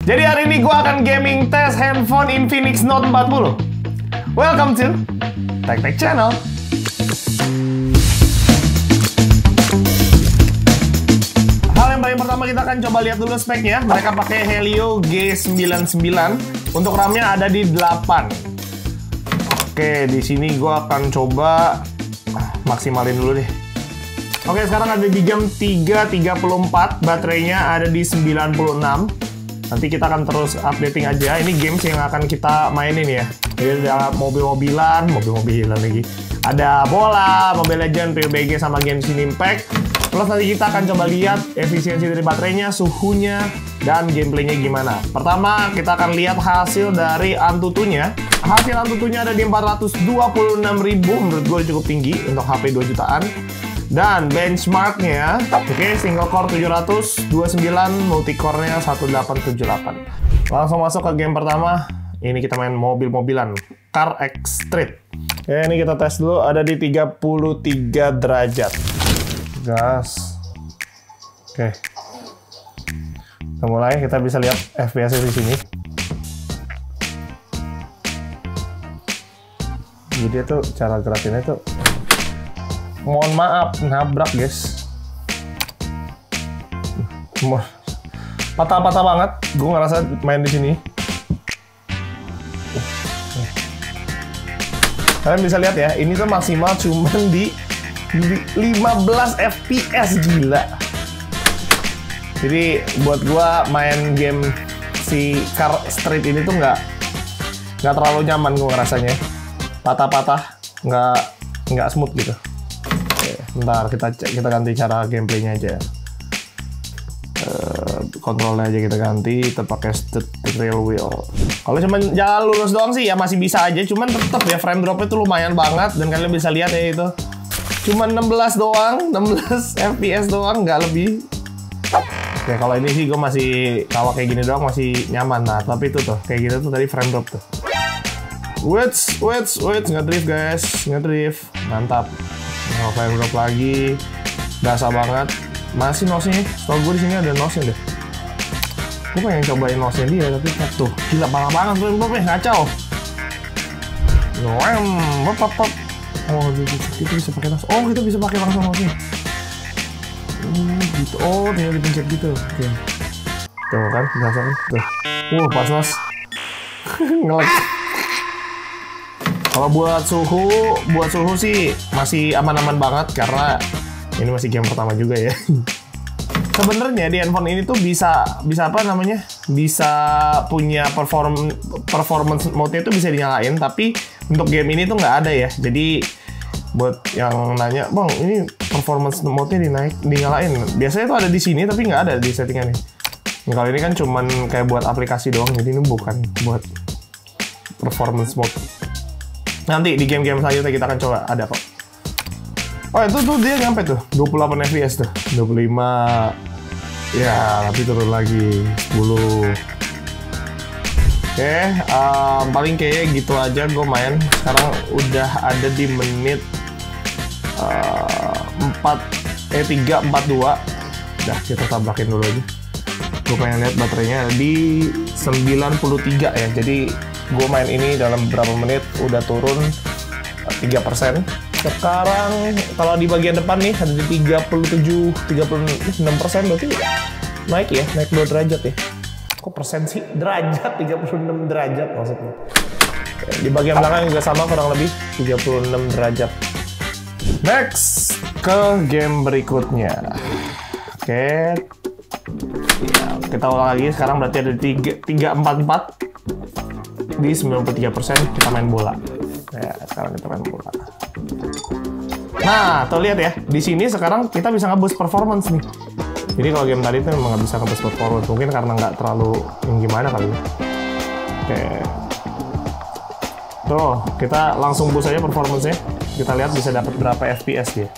Jadi hari ini gue akan gaming tes handphone Infinix Note 40. Welcome to Tech Tech Channel. Hal yang paling pertama kita akan coba lihat dulu speknya. Mereka pakai Helio G99. Untuk RAM-nya ada di 8. Oke, di sini gue akan coba maksimalin dulu deh. Oke, sekarang ada di jam 3.34. Baterainya ada di 96. Nanti kita akan terus updating aja. Ini games yang akan kita mainin ya. Jadi ada mobil-mobilan lagi. Ada bola, Mobile Legends, PUBG, sama Genshin Impact. Plus nanti kita akan coba lihat efisiensi dari baterainya, suhunya, dan gameplaynya gimana. Pertama, kita akan lihat hasil dari Antutunya. Hasil Antutunya ada di 426.000. Menurut gue cukup tinggi untuk HP 2 jutaan. Dan benchmarknya, oke, single core 729, multicore-nya 1878. Langsung masuk ke game pertama. Ini kita main mobil-mobilan, Car X Street. Oke, ini kita tes dulu, ada di 33 derajat. Gas. Oke. Kita mulai, kita bisa lihat FPS di sini. Jadi itu cara gerakinnya tuh, mohon maaf, nabrak guys. Patah-patah banget. Gue ngerasa main di sini. Kalian bisa lihat ya, ini tuh maksimal cuman di 15 FPS, gila. Jadi buat gue main game si Car Street ini tuh nggak terlalu nyaman gue ngerasanya. Patah-patah, nggak smooth gitu. Bentar, kita ganti cara gameplaynya aja. Kontrolnya aja kita ganti, kita pakai steering wheel. Kalau cuma jalan lurus doang sih ya masih bisa aja, cuman tetap ya frame dropnya tuh lumayan banget, dan kalian bisa lihat ya itu. Cuma 16 doang, 16 FPS doang, nggak lebih. Oke, kalau ini sih gue masih, kalau kayak gini doang masih nyaman. Nah, tapi itu tuh, kayak gitu tuh tadi frame drop tuh. Wait, ngedrift guys, ngedrift, mantap. Nah, frame drop lagi, dasar banget. Masih nos-nya, setahu gue di sini ada nos-nya deh. Gue pengen cobain nos-nya dia, tapi tuh gila parah banget frame dropnya, ngacau. Oh, kita bisa pakai nos. Oh, kita bisa pakai langsung nos-nya. Gitu. Oh, tinggal dipencet gitu. Oke. Tuh kan, dasar tuh. Pas nos. Nge-lag. Kalau buat suhu sih masih aman-aman banget karena ini masih game pertama juga ya. Sebenarnya di handphone ini tuh bisa apa namanya? Bisa punya performance mode-nya itu bisa dinyalain, tapi untuk game ini tuh nggak ada ya. Jadi buat yang nanya, "Bang, ini performance mode-nya dinyalain." Biasanya tuh ada di sini tapi nggak ada di settingannya. Kalau ini kan cuman kayak buat aplikasi doang, jadi ini bukan buat performance mode. Nanti di game-game selanjutnya kita akan coba ada kok. Oh, itu tuh dia nyampe tuh 28 FPS tuh, 25. Ya, tapi turun lagi 10. Oke, paling kayaknya gitu aja gue main. Sekarang udah ada di menit 3:42. Udah, kita tabrakin dulu aja. Gue pengen lihat baterainya di 93 ya. Jadi gue main ini dalam beberapa menit udah turun 3%. Sekarang kalau di bagian depan nih ada di 36%, berarti naik ya, naik 2 derajat ya. Kok persen sih? Derajat, 36 derajat maksudnya. Di bagian belakang juga sama, kurang lebih 36 derajat. Next, ke game berikutnya. Oke. Ya, kita ulang lagi, sekarang berarti ada di 344. Di 93% kita main bola. Ya, sekarang kita main bola. Nah, tuh lihat ya, di sini sekarang kita bisa nge-boost performance nih. Jadi kalau game tadi tuh emang nggak bisa nge-boost performance, mungkin karena nggak terlalu yang gimana kali ya. Oke. Tuh, kita langsung boost aja performance-nya. Kita lihat bisa dapat berapa FPS dia.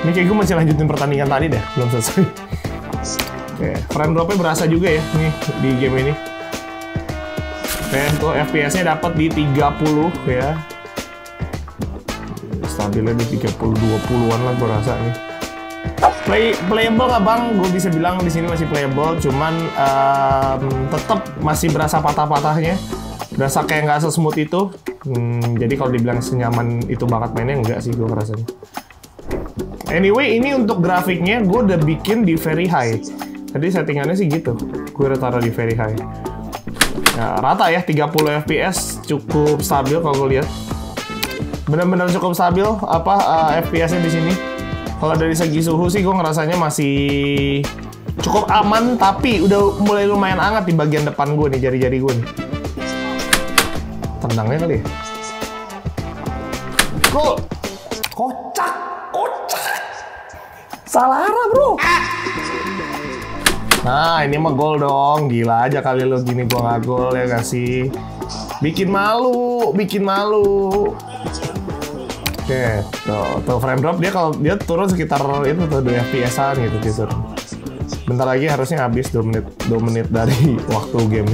Ini kayak gue masih lanjutin pertandingan tadi deh, belum selesai. Oke, frame drop-nya berasa juga ya nih di game ini. Oke, tuh FPS-nya dapat di 30 ya. Stabilnya di 30-20-an lah gue rasa nih. Playable nggak bang? Gue bisa bilang di sini masih playable, cuman tetap masih berasa patah-patahnya, berasa kayak nggak sesmooth itu. Jadi kalau dibilang senyaman itu banget mainnya, enggak sih gue rasanya. Anyway, ini untuk grafiknya gue udah bikin di very high. Jadi settingannya sih gitu. Gue udah taruh di very high. Ya, rata ya, 30 fps cukup stabil kalau gue lihat. Benar-benar cukup stabil FPS-nya di sini. Kalau dari segi suhu sih gue ngerasanya masih cukup aman, tapi udah mulai lumayan hangat di bagian depan gue nih, jari-jari gue nih. Tendangnya kali ya. Gol. Kocak. Salah arah, bro. Nah, ini mah gol dong. Gila aja kali lo gini gua nggak gol ya gak sih? Bikin malu. Oke, tuh frame drop dia kalau dia turun sekitar itu tuh 2 FPS-an gitu dia turun. Bentar lagi harusnya habis 2 menit dari waktu game.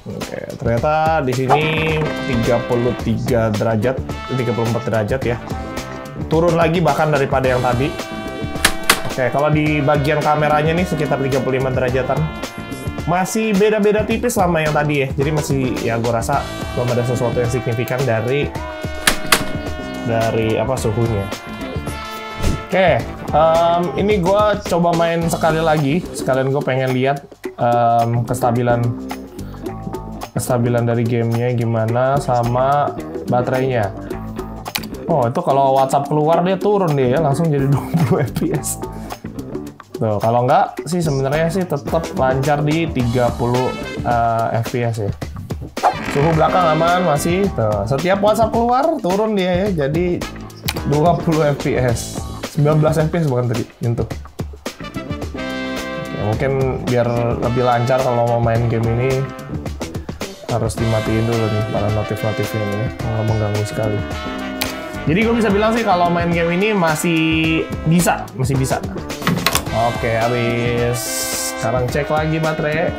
Oke, ternyata di sini 33 derajat, 34 derajat ya. Turun lagi bahkan daripada yang tadi. Oke, kalau di bagian kameranya nih sekitar 35 derajatan. Masih beda-beda tipis sama yang tadi ya. Jadi masih ya gue rasa belum ada sesuatu yang signifikan dari suhunya. Oke, ini gue coba main sekali lagi. Sekalian gue pengen lihat kestabilan dari gamenya gimana sama baterainya. Oh, itu kalau WhatsApp keluar dia turun dia ya, langsung jadi 20 fps. Tuh, kalau nggak sih sebenarnya sih tetap lancar di 30 fps ya. Suhu belakang aman masih. Tuh, setiap WhatsApp keluar turun dia ya, jadi 20 fps. 19 fps bukan tadi, nyentuh. Oke, mungkin biar lebih lancar kalau mau main game ini harus dimatiin dulu nih para notif-notifnya nih ya, nggak mengganggu sekali. Jadi gue bisa bilang sih kalau main game ini masih bisa. Oke, habis. Sekarang cek lagi baterai.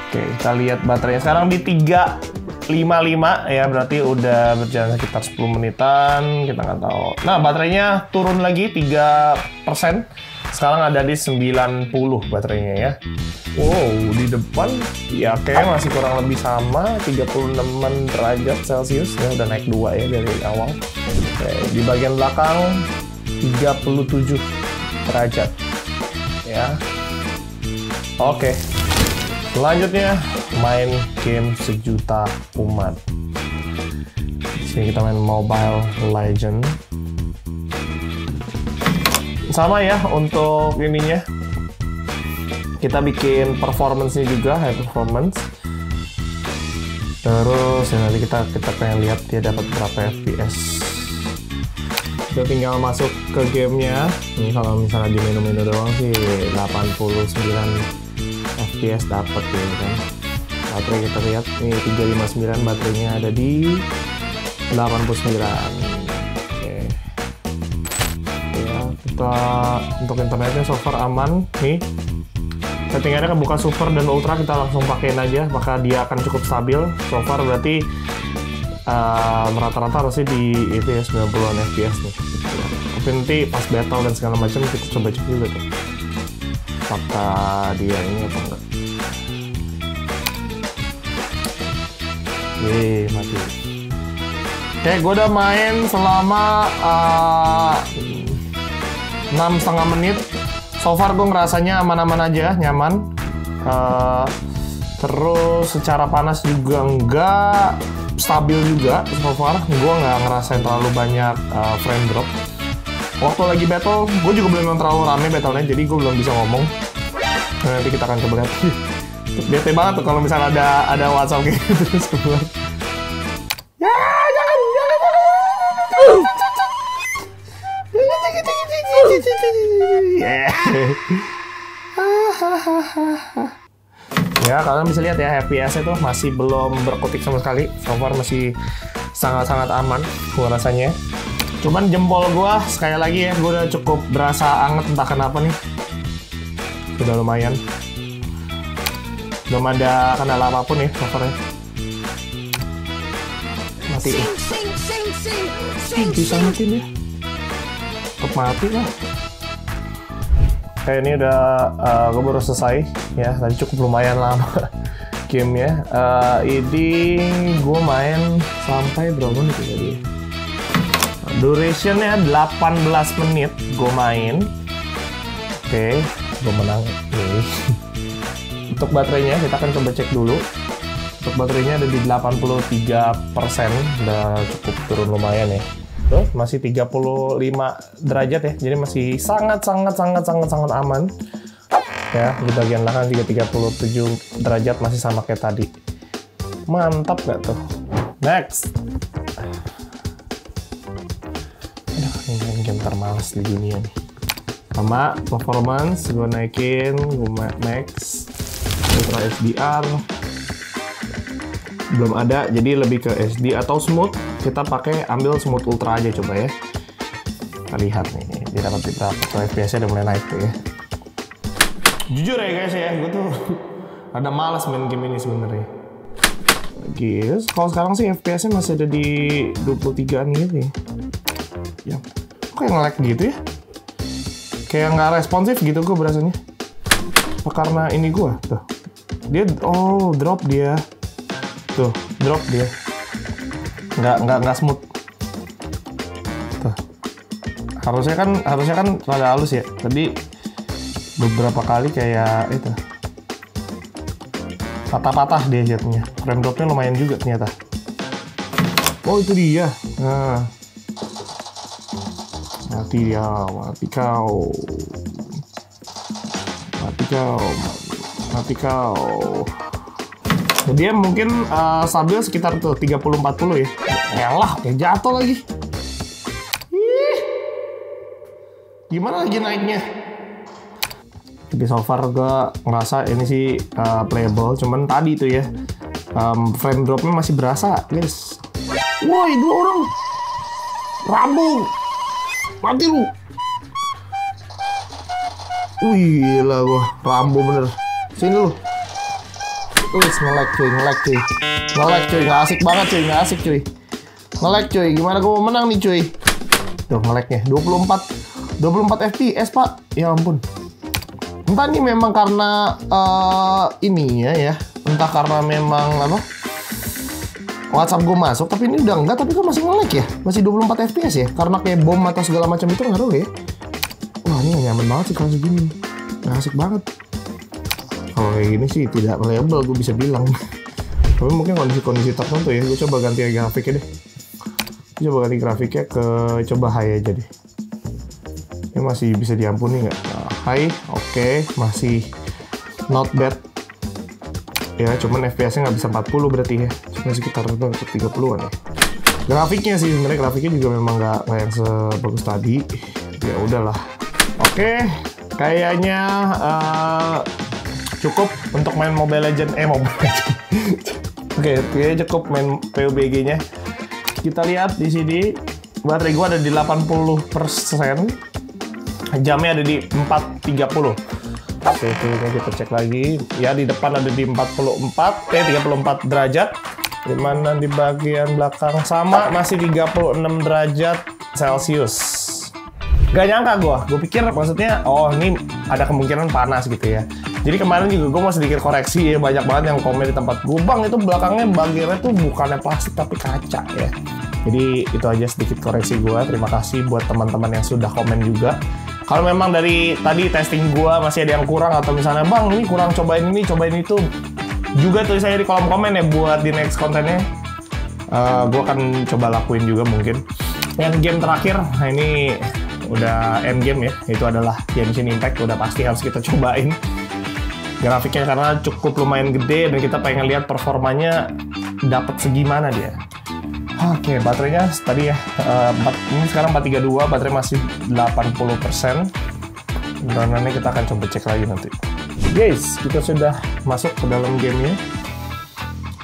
Oke, kita lihat baterainya sekarang di 355 ya, berarti udah berjalan sekitar 10 menitan, kita nggak tahu. Nah, baterainya turun lagi 3%. Sekarang ada di 90 baterainya ya. Wow, di depan ya kayaknya masih kurang lebih sama, 36 derajat Celcius ya, udah naik 2 ya dari awal. Oke, di bagian belakang 37 derajat ya. Oke, selanjutnya main game sejuta umat. Di sini kita main Mobile Legend. Sama ya untuk ininya. Kita bikin performance-nya juga, high performance. Terus ya nanti kita pengen lihat dia dapat berapa FPS. Kita tinggal masuk ke gamenya. Ini kalau misalnya di menu-menu doang sih 89 FPS dapat ya kan. Baterai kita lihat nih 359, baterainya ada di 89. Untuk internetnya so far aman nih. Settingannya kebuka super dan ultra, kita langsung pakein aja, maka dia akan cukup stabil. So far berarti rata-rata harusnya di itu ya 90-an fps nih. Tapi nanti pas battle dan segala macam kita coba cek juga tuh apakah dia ini apa enggak. Mati. Oke, gue udah main selama 6,5 menit. So far gue ngerasanya aman-aman aja, nyaman. Terus secara panas juga enggak, stabil juga so far. Gue nggak ngerasain terlalu banyak frame drop. Waktu lagi battle, gue juga belum terlalu rame battle-nya, jadi gue belum bisa ngomong. Nanti kita akan coba lihat. Bete banget tuh kalau misalnya ada WhatsApp gitu terus keluar. Ya, jangan. Ya, kalian bisa lihat ya FPS itu masih belum berkutik sama sekali. So far masih sangat-sangat aman gua rasanya. Cuman jempol gua sekali lagi ya, gua udah cukup berasa anget entah kenapa nih. Sudah lumayan. Belum ada kendala apapun ya so far ya. Mati. Bisa matiin ya. mati lah. Kayak ini udah gue baru selesai ya, tadi cukup lumayan lama gamenya. Ini gue main sampai berapa menit tadi? Durationnya 18 menit gue main. Oke, gue menang. Untuk baterainya kita akan coba cek dulu. Untuk baterainya ada di 83%, udah cukup turun lumayan ya. Tuh, masih 35 derajat ya, jadi masih sangat aman. Ya, di bagian belakang juga 37 derajat, masih sama kayak tadi. Mantap nggak tuh? Next. Aduh, ini game termales di dunia nih. Sama performance, gue naikin, gue max, ultra HDR. Belum ada, jadi lebih ke SD atau smooth. Kita pakai ambil smooth ultra aja coba ya. Kita lihat nih, dia dapat berapa FPS-nya udah mulai naik tuh ya. Jujur ya guys ya, gue tuh ada malas main game ini sebenarnya. Guys, kalau sekarang sih FPS-nya masih ada di 23-an gitu ya. Ya, kok kayak nge-lag gitu ya? Kayak nggak responsif gitu gue berasanya. Karena ini gue tuh, dia drop dia. Tuh, drop dia. Nggak smooth. Tuh. Harusnya kan rada halus ya. Tadi beberapa kali kayak itu. Patah-patah dia jatuhnya. Frame dropnya lumayan juga ternyata. Oh, itu dia. Nah. Mati dia, mati kau. Mati kau. Dia mungkin stabil sekitar tuh 30-40 ya. Yalah, kayak jatuh lagi. Ih. Gimana lagi naiknya? Tapi so far gue ngerasa ini sih playable. Cuman tadi tuh ya, frame dropnya masih berasa, guys. Woi, 2 orang. Rambung. Mati lu. Wih, gila gua. Rambo bener. Sini lu. Wih, nge-lag cuy. Nge-lag cuy, nggak asik banget cuy, nggak asik cuy. Nge-lag cuy, gimana gua mau menang nih cuy. Tuh nge-lagnya, 24 FPS pak. Ya ampun. Entah ini memang karena ininya ya. Entah karena memang apa, WhatsApp gue masuk, tapi ini udah enggak, tapi kok masih nge-lag ya? Masih 24 FPS ya? Karena kayak bom atau segala macam itu ngaruh ya? Wah, ini gak nyaman banget sih kalau segini. Gak asik banget. Kalau kayak gini sih tidak reliable, gue bisa bilang. Tapi mungkin kondisi-kondisi tertentu ya. Gue coba ganti grafiknya deh. Gue coba ganti grafiknya ke coba high aja deh. Ini masih bisa diampuni nggak? Nah, high, oke. Masih not bad. Ya, cuman FPS-nya nggak bisa 40 berarti ya. Cuma sekitar 30-an ya. Grafiknya sih, sebenarnya grafiknya juga memang nggak yang sebagus tadi. Ya udahlah. Oke, kayaknya cukup untuk main Mobile Legends. Mobile Legends. Oke, kayaknya cukup main PUBG-nya. Kita lihat di sini, baterai gua ada di 80%. Jamnya ada di 430. Oke, kita cek lagi. Ya, di depan ada di 34 derajat. Dimana di bagian belakang sama, masih 36 derajat Celcius. Gak nyangka gue pikir maksudnya, oh ini ada kemungkinan panas gitu ya. Jadi kemarin juga gue mau sedikit koreksi ya, banyak banget yang komen di tempat gue, bang itu belakangnya bagiannya tuh bukannya plastik tapi kaca ya. Jadi itu aja sedikit koreksi gue. Terima kasih buat teman-teman yang sudah komen juga. Kalau memang dari tadi testing gua masih ada yang kurang atau misalnya bang ini kurang cobain ini itu juga tulis saya di kolom komen ya buat di next kontennya. Gua akan coba lakuin juga mungkin. Yang game terakhir, nah ini udah end game ya, itu adalah Genshin Impact, udah pasti harus kita cobain. Grafiknya karena cukup lumayan gede dan kita pengen lihat performanya dapat segimana dia. Oke, baterainya tadi ya, ini sekarang 432, baterai masih 80%. Dan nanti kita akan coba cek lagi nanti. Guys, kita sudah masuk ke dalam gamenya.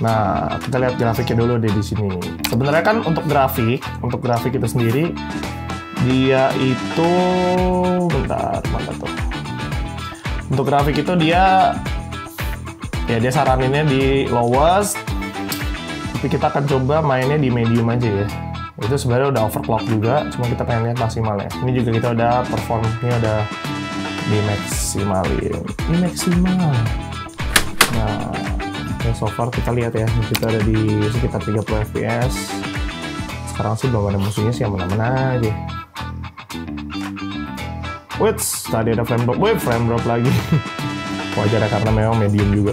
Nah, kita lihat grafiknya dulu deh di sini. Sebenarnya kan untuk grafik itu sendiri, dia itu, bentar, mana tuh? Untuk grafik itu dia saraninnya di lowest. Tapi kita akan coba mainnya di medium aja ya. Itu sebenarnya udah overclock juga, cuma kita pengen lihat maksimalnya. Ini juga kita udah performnya udah dimaksimalin. Ini maksimal. Nah, so far kita lihat ya, kita ada di sekitar 30 fps. Sekarang sih belum ada musuhnya sih, aman-aman aja. Wait, tadi ada frame drop. Wait, frame drop lagi. Wajar ya, karena memang medium juga.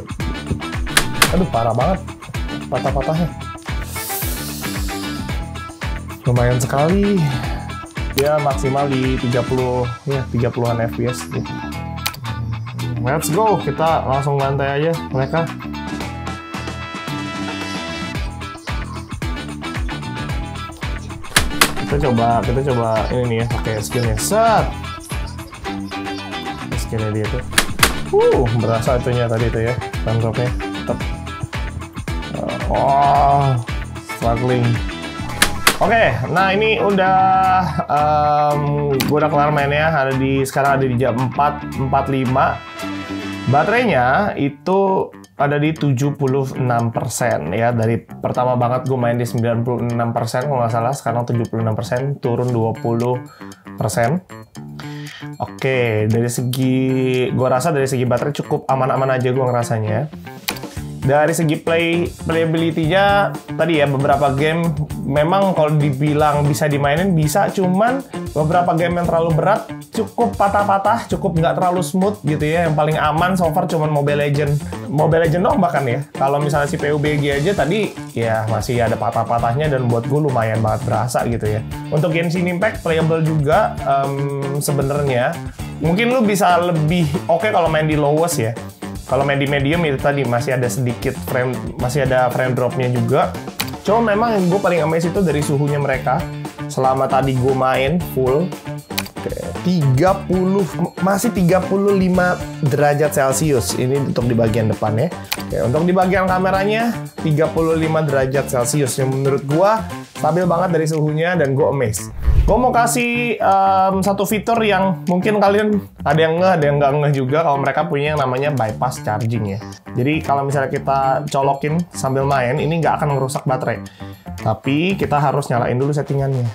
Aduh, parah banget patah-patahnya. Lumayan sekali. Ya, maksimal di 30-an fps. Let's go, kita langsung bantai aja mereka. Kita coba ini nih ya, pakai skillnya. Set. Skillnya dia tuh. Berasa itunya tadi tuh ya, frame dropnya. Tetap. Struggling. Oke, nah ini udah gue udah kelar mainnya. Sekarang ada di jam 4.45. Baterainya itu ada di 76% ya. Dari pertama banget gue main di 96% kalau nggak salah, sekarang 76%, turun 20%. Oke, dari segi gue rasa dari segi baterai cukup aman-aman aja gue ngerasanya. Dari segi playability-nya tadi ya, beberapa game memang kalau dibilang bisa dimainin bisa, cuman beberapa game yang terlalu berat cukup patah-patah, cukup nggak terlalu smooth gitu ya. Yang paling aman so far cuman Mobile Legend dong bahkan ya. Kalau misalnya si PUBG aja tadi ya masih ada patah-patahnya, dan buat gue lumayan banget berasa gitu ya. Untuk Genshin Impact playable juga sebenarnya. Mungkin lu bisa lebih oke kalau main di lowest ya. Kalau main di medium itu tadi masih ada frame dropnya juga. Cuma memang yang gue paling amazed itu dari suhunya mereka. Selama tadi gue main full masih 35 derajat Celcius. Ini untuk di bagian depan ya. Oke, untuk di bagian kameranya 35 derajat Celcius, yang menurut gue stabil banget dari suhunya, dan gue amazed. Gue mau kasih satu fitur yang mungkin kalian ada yang ngeh, ada yang nggak ngeh juga, kalau mereka punya yang namanya bypass charging ya. Jadi kalau misalnya kita colokin sambil main, ini nggak akan merusak baterai. Tapi kita harus nyalain dulu settingannya.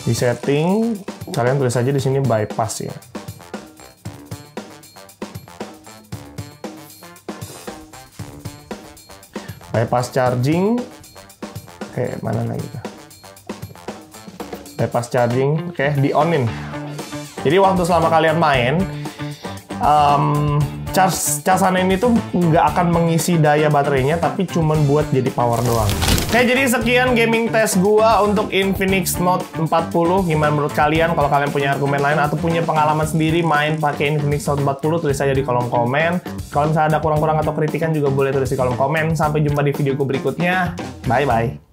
Di setting, kalian tulis aja di sini bypass ya. Bypass charging. Oke, mana lagi tuh? Bypass charging, oke, di-on-in. Jadi waktu selama kalian main, casan ini tuh nggak akan mengisi daya baterainya, tapi cuman buat jadi power doang. Oke, jadi sekian gaming test gua untuk Infinix Note 40. Gimana menurut kalian? Kalau kalian punya argumen lain atau punya pengalaman sendiri main pakai Infinix Note 40, tulis aja di kolom komen. Kalau misalnya ada kurang-kurang atau kritikan juga boleh tulis di kolom komen. Sampai jumpa di video berikutnya. Bye-bye.